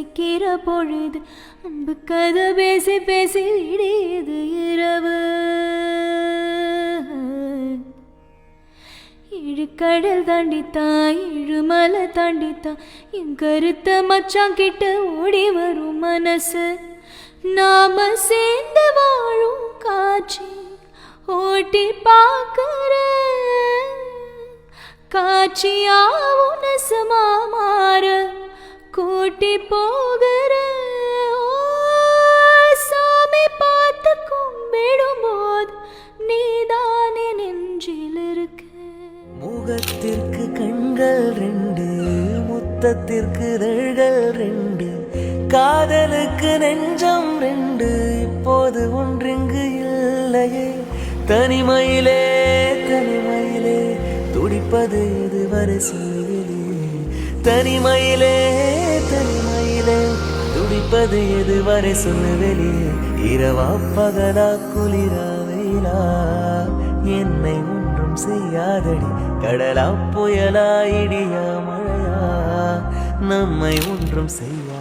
ரசிக்கிற பொழுது அன்பு கதை பேசி பேசி விடியது இரவு. இழுக்கடல் தாண்டித்தான் இழுமலை தாண்டித்தான் என் கருத்த மச்சான் கிட்ட ஓடி வரும் மனசு. நாம சேர்ந்து வாழும் காட்சி ஓட்டி பார்க்கிற காட்சியாவும் நெசமா மாற கூட்டி போகிற. சாமி பார்த்து கும்பிடும் போது நீதானே நெஞ்சில் இருக்க. முகத்திற்கு கண்கள் ரெண்டு, முத்தத்திற்கு இதழ்கள் ரெண்டு, காதலுக்கு நெஞ்சம் ரெண்டு, இப்போது ஒன்றிங்கு இல்லையே. தனிமையிலே தனிமையிலே துடிப்பது இதுவரை சொல்லுவிலே. தனிமையிலே தனிமையிலே துடிப்பது எதுவரை சொல்லுவிலே. இரவா பகலா குளிரா வெயிலா என்னை ஒன்றும் செய்யாதடி. கடலா புயலா இடியா மழையா நம்மை ஒன்றும் செய்ய